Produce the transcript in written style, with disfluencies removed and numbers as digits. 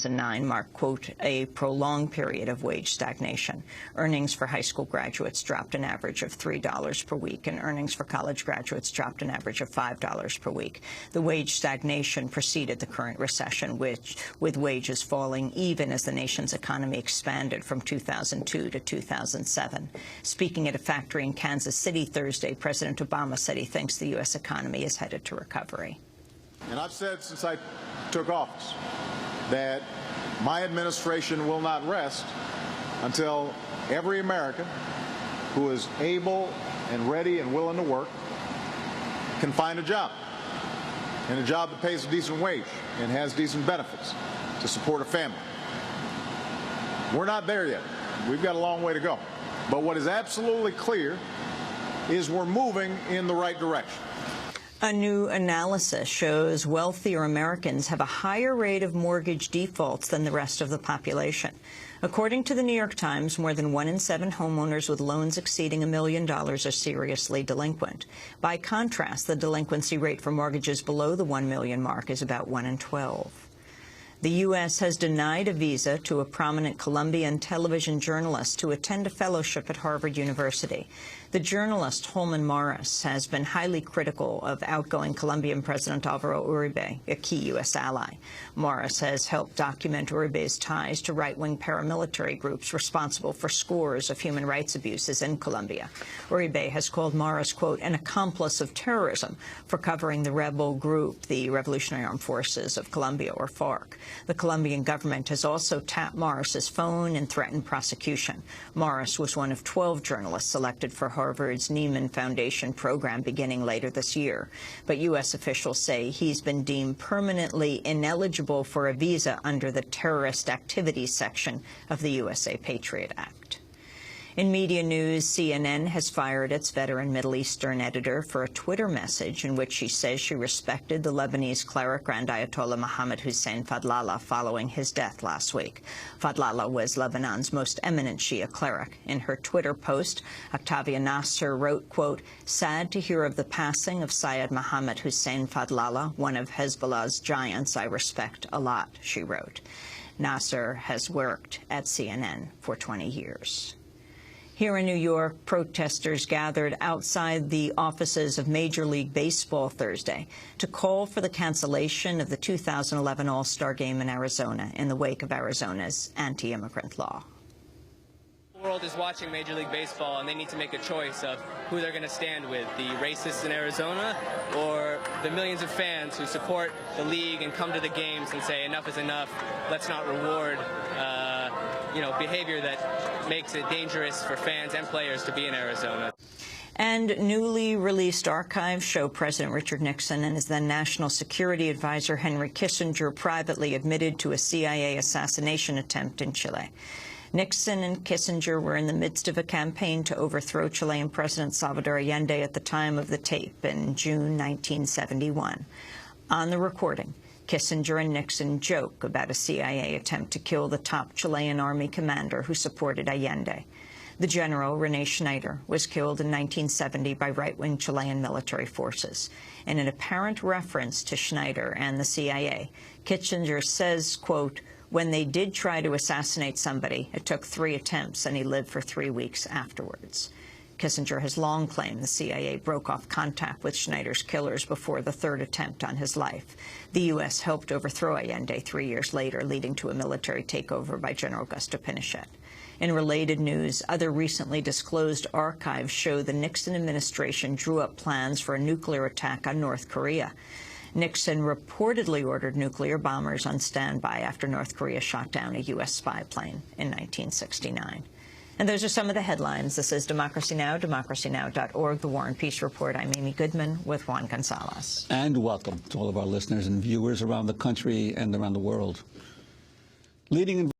2009 marked, quote, a prolonged period of wage stagnation. Earnings for high school graduates dropped an average of $3 per week, and earnings for college graduates dropped an average of $5 per week. The wage stagnation preceded the current recession, with wages falling even as the nation's economy expanded from 2002 to 2007. Speaking at a factory in Kansas City Thursday, President Obama said he thinks the U.S. economy is headed to recovery. And I've said since I took office that my administration will not rest until every American who is able and ready and willing to work can find a job, and a job that pays a decent wage and has decent benefits to support a family. We're not there yet. We've got a long way to go. But what is absolutely clear is we're moving in the right direction. A new analysis shows wealthier Americans have a higher rate of mortgage defaults than the rest of the population. According to the New York Times, more than 1 in 7 homeowners with loans exceeding $1 million are seriously delinquent. By contrast, the delinquency rate for mortgages below the $1 million mark is about 1 in 12. The U.S. has denied a visa to a prominent Colombian television journalist to attend a fellowship at Harvard University. The journalist, Holman Morris, has been highly critical of outgoing Colombian President Alvaro Uribe, a key U.S. ally. Morris has helped document Uribe's ties to right-wing paramilitary groups responsible for scores of human rights abuses in Colombia. Uribe has called Morris, quote, an accomplice of terrorism for covering the rebel group, the Revolutionary Armed Forces of Colombia, or FARC. The Colombian government has also tapped Morris's phone and threatened prosecution. Morris was one of 12 journalists selected for Harvard's Nieman Foundation program beginning later this year. But U.S. officials say he's been deemed permanently ineligible for a visa under the terrorist activities section of the USA Patriot Act. In media news, CNN has fired its veteran Middle Eastern editor for a Twitter message in which she says she respected the Lebanese cleric Grand Ayatollah Mohammed Hussein Fadlallah following his death last week. Fadlallah was Lebanon's most eminent Shia cleric. In her Twitter post, Octavia Nasser wrote, quote, sad to hear of the passing of Syed Mohammed Hussein Fadlallah, one of Hezbollah's giants I respect a lot, she wrote. Nasser has worked at CNN for 20 years. Here in New York, protesters gathered outside the offices of Major League Baseball Thursday to call for the cancellation of the 2011 All-Star Game in Arizona in the wake of Arizona's anti-immigrant law. The world is watching Major League Baseball, and they need to make a choice of who they're going to stand with, the racists in Arizona or the millions of fans who support the league and come to the games and say enough is enough, let's not reward behavior that makes it dangerous for fans and players to be in Arizona. And newly released archives show President Richard Nixon and his then National Security Advisor Henry Kissinger privately admitted to a CIA assassination attempt in Chile. Nixon and Kissinger were in the midst of a campaign to overthrow Chilean President Salvador Allende at the time of the tape in June 1971. On the recording, Kissinger and Nixon joke about a CIA attempt to kill the top Chilean army commander who supported Allende. The general, René Schneider, was killed in 1970 by right-wing Chilean military forces. In an apparent reference to Schneider and the CIA, Kissinger says, quote, when they did try to assassinate somebody, it took 3 attempts and he lived for 3 weeks afterwards. Kissinger has long claimed the CIA broke off contact with Schneider's killers before the 3rd attempt on his life. The U.S. helped overthrow Allende 3 years later, leading to a military takeover by General Augusto Pinochet. In related news, other recently disclosed archives show the Nixon administration drew up plans for a nuclear attack on North Korea. Nixon reportedly ordered nuclear bombers on standby after North Korea shot down a U.S. spy plane in 1969. And those are some of the headlines. This is Democracy Now!, democracynow.org, The War and Peace Report. I'm Amy Goodman with Juan Gonzalez. And welcome to all of our listeners and viewers around the country and around the world. Leading